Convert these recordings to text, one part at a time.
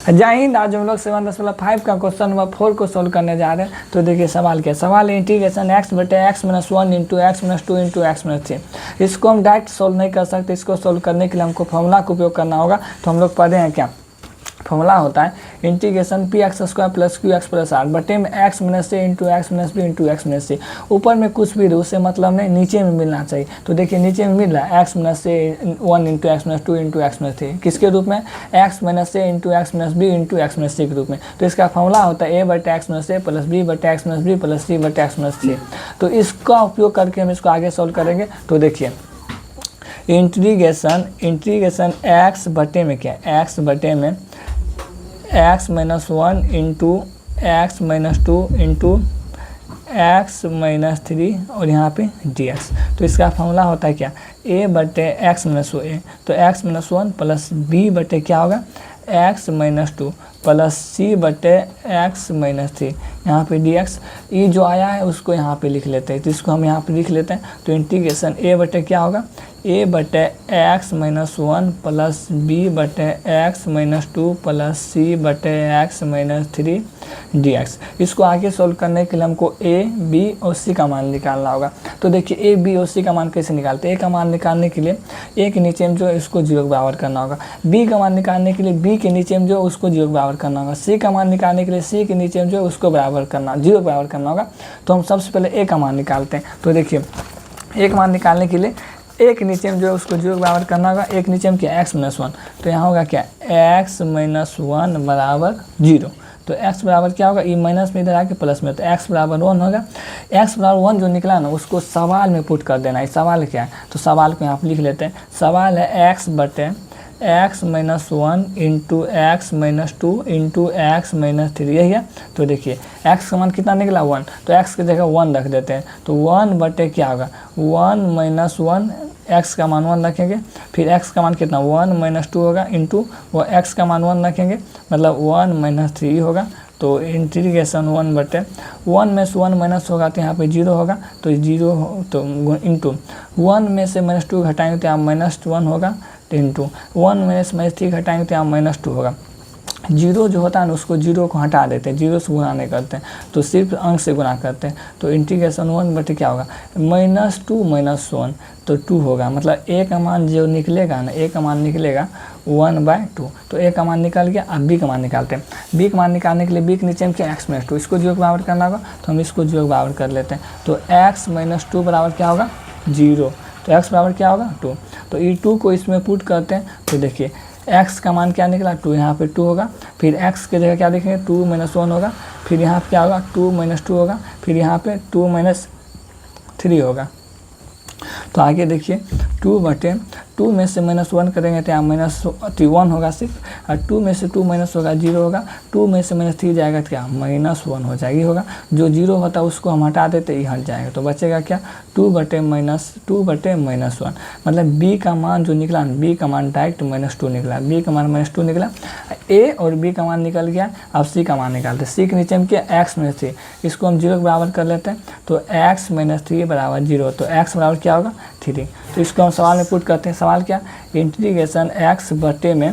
जय हिंद। आज हम लोग 7.5 का क्वेश्चन नंबर 4 को सोल्व करने जा रहे हैं। तो देखिए सवाल क्या, सवाल इंटीग्रेशन x बटे x - 1 into x - 2 into x - 3। इसको हम डायरेक्ट सोल्व नहीं कर सकते, इसको सोल्व करने के लिए हमको फॉर्मूला का उपयोग करना होगा। तो हम लोग पढ़े हैं क्या, फॉर्मूला होता है integration px² plus qx plus r बटे में x - a into x - b into x - c। ऊपर में कुछ भी उससे मतलब नहीं, नीचे में मिलना चाहिए। तो देखिए नीचे में मिल रहा है x - a 1 into x - 2 into x - 3, किसके रूप में, x - a into x - b into x - c के रूप में। तो इसका फॉर्मूला होता है a बटे x - a प्लस b बटे x - b प्लस c बटे x - c। तो इसका उपयोग करके हम इसको आगे सोल्व करेंगे। तो देखिए इंटीग्रेशन x बटे में क्या, x बटे में x - 1 into x - 2 into x - 3 और यहाँ पे dx। तो इसका फॉर्मूला होता है क्या, a बटे x - a, तो x - 1 प्लस b बटे क्या होगा x - 2 प्लस c बटे x - 3, यहाँ पे dx। ये जो आया है उसको यहाँ पे लिख लेते हैं, तो इसको हम यहाँ पे लिख लेते हैं। तो इंटीग्रेशन a बटे क्या होगा, a बटे x - 1 प्लस b बटे x - 2 प्लस c बटे x - 3 dx। इसको आगे सोल्व करने के लिए हमको a, b और c का मान निकालना होगा। तो देखिए a, b और c का मान कैसे निकालते हैं। a का मान निकालने के लिए a के नीचे में जो है उसको 0 के बराबर करना होगा, b का मान निकालने के लिए b के नीचे में जो उसको 0 के बराबर करना होगा, c का मान निकालने के लिए c के नीचे में जो उसको बराबर करना 0 के बराबर करना होगा। तो हम सबसे पहले a का मान निकालते हैं। तो देखिए a का मान निकालने के लिए एक नीचे में जो है उसको 0 के बराबर करना होगा, एक नीचे में क्या x - 1। तो यहाँ होगा क्या x - 1 बराबर 0। तो x बराबर क्या होगा, ये माइनस में इधर आके प्लस में, तो x बराबर 1 होगा। x बराबर 1 जो निकला ना उसको सवाल में पुट कर देना है। सवाल क्या है, तो सवाल को यहाँ पर लिख लेते हैं। सवाल है x बटे x - 1 into x - 2 into x - 3, यही है। तो देखिए x का मान कितना निकला 1, तो x की जगह 1 रख देते हैं। तो 1 बटे क्या होगा 1 - 1, x का मान 1 रखेंगे, फिर x का मान कितना 1 - 2 होगा इंटू वो x का मान 1 रखेंगे, मतलब 1 - 3 होगा। तो इंटीग्रेशन 1 बटे 1 में से 1 माइनस होगा तो यहाँ पे 0 होगा, तो 0 तो इंटू 1 में से -2 घटाएंगे तो यहाँ -1 होगा, तो इंटू 1 में से -3 घटाएंगे तो यहाँ -2 होगा। 0 जो होता है ना उसको 0 को हटा देते हैं, 0 से गुना नहीं करते हैं, तो सिर्फ अंक से गुना करते हैं। तो इंटीग्रेशन 1 बटे क्या होगा -2 - 1, तो 2 होगा। मतलब a का मान जो निकलेगा ना, a का मान निकलेगा 1/2। तो a का मान निकल गया। अब b का मान निकालते हैं। b का मान निकालने के लिए b के नीचे में क्या x - 2, इसको 0 के बराबर करना होगा, तो हम इसको 0 के बराबर कर लेते हैं। तो x - 2 बराबर क्या होगा 0, तो x बराबर क्या होगा 2। तो ये 2 को इसमें पुट करते हैं। तो देखिए x का मान क्या निकला 2, यहाँ पे 2 होगा, फिर x की जगह क्या लिखेंगे 2 - 1 होगा, फिर यहाँ पे क्या होगा 2 - 2 होगा, फिर यहाँ पे 2 - 3 होगा। तो आगे देखिए 2 बटे 2 में से -1 करेंगे तो यहाँ -1 होगा सिर्फ, और 2 में से 2 माइनस होगा 0 होगा, 2 में से -3 जाएगा तो क्या -1 हो जाएगी होगा। जो 0 होता है उसको हम हटा देते ही हट जाएगा, तो बचेगा क्या 2 बटे -1। मतलब b का मान जो निकला, b का मान डायरेक्ट -2 निकला, b का मान -2 निकला। a और b का मान निकल गया। अब c का मान निकालते हैं। c के नीचे में क्या x - 3, इसको हम 0 के बराबर कर लेते हैं। तो x - 3 बराबर 0, तो x बराबर क्या होगा 3। तो इसको हम सवाल में पुट करते हैं। सवाल क्या, इंटीग्रेशन x बटे में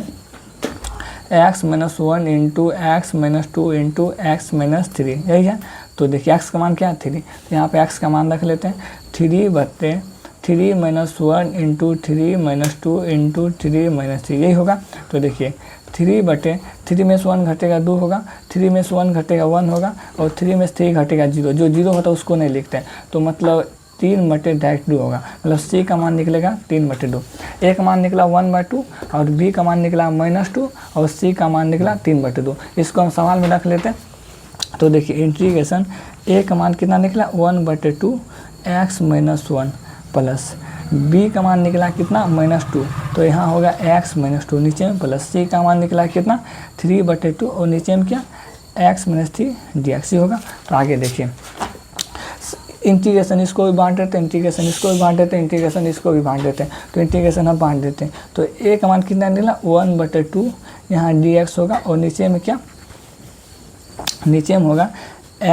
x - 1 into x - 2 into x - 3, यही है। तो देखिए x का मान क्या है 3, तो यहाँ पे x का मान रख लेते हैं 3 बटे 3 - 1 इंटू 3 - 2 इंटू 3 - 3, यही होगा। तो देखिए 3 बटे 3 में से 1 घटेगा 2 होगा, 3 में से 1 घटेगा 1 होगा, और 3 में से 3 घटेगा 0। जो 0 होता है उसको नहीं लिखते हैं, तो मतलब 3 बटे डायरेक्ट 2 होगा। मतलब c का मान निकलेगा 3 बटे 2। a का मान निकला 1/2 और b का मान निकला -2 और c का मान निकला 3 बटे 2। इसको हम सवाल में रख लेते हैं। तो देखिए इंटीग्रेशन a का मान कितना निकला 1/2 x - 1 प्लस b का मान निकला कितना -2, तो यहाँ होगा x - 2 नीचे में, प्लस c का मान निकला कितना 3/2 और नीचे में क्या x - 3 dx होगा। तो आगे देखिए इंटीग्रेशन इसको भी बांट देते हैं, इंटीग्रेशन इसको भी बांट देते हैं, इंटीग्रेशन इसको भी बांट देते हैं। तो इंटीग्रेशन हम बांट देते हैं। तो a का मान कितना निकला 1/2, यहाँ dx होगा, और नीचे में क्या नीचे में होगा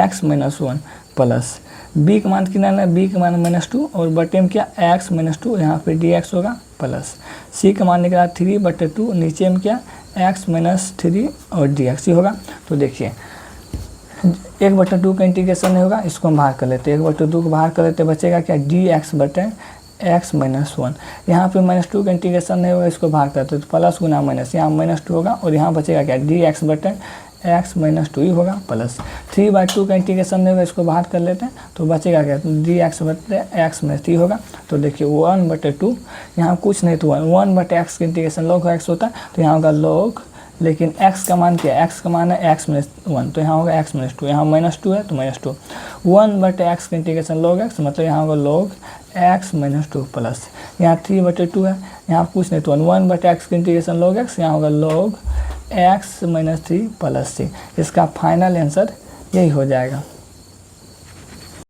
x - 1 प्लस b का मान कितना है b का मान -2 और बटे में क्या x - 2, यहाँ पे dx होगा, प्लस c का मान निकला 3/2, नीचे में क्या एक्स माइनस 3 और डी एक्स ही होगा। तो देखिए 1/2 का इंटीग्रेशन नहीं होगा, इसको हम बाहर कर लेते हैं। 1/2 को बाहर कर लेते, बचेगा क्या, डी एक्स बटे एक्स माइनस 1। यहाँ पे -2 का इंटीग्रेशन नहीं होगा, इसको बाहर करते तो प्लस गुना माइनस, यहाँ -2 होगा और यहाँ बचेगा क्या, डी एक्स बटे एक्स माइनस 2 ही होगा प्लस 3/2 का इंटीग्रेशन नहीं होगा, इसको बाहर कर लेते हैं तो बचेगा क्या, डी एक्स बटे एक्स माइनस 3 होगा। तो देखिए 1/2, यहाँ कुछ नहीं तो 1 बटे एक्स का इंटीग्रेशन log एक्स होता है, तो यहाँ होगा log, लेकिन x का मान क्या है, x का मान है x माइनस 1, तो यहाँ होगा x माइनस 2, यहाँ -2 है तो -2। 1 बटे एक्स का इंटीग्रेशन log x, मतलब यहाँ होगा log x माइनस 2 प्लस, यहाँ 3/2 है, यहाँ कुछ नहीं तो 1 बटे एक्स का इंटीग्रेशन log x, यहाँ होगा log x minus 3 plus c। इसका फाइनल आंसर यही हो जाएगा।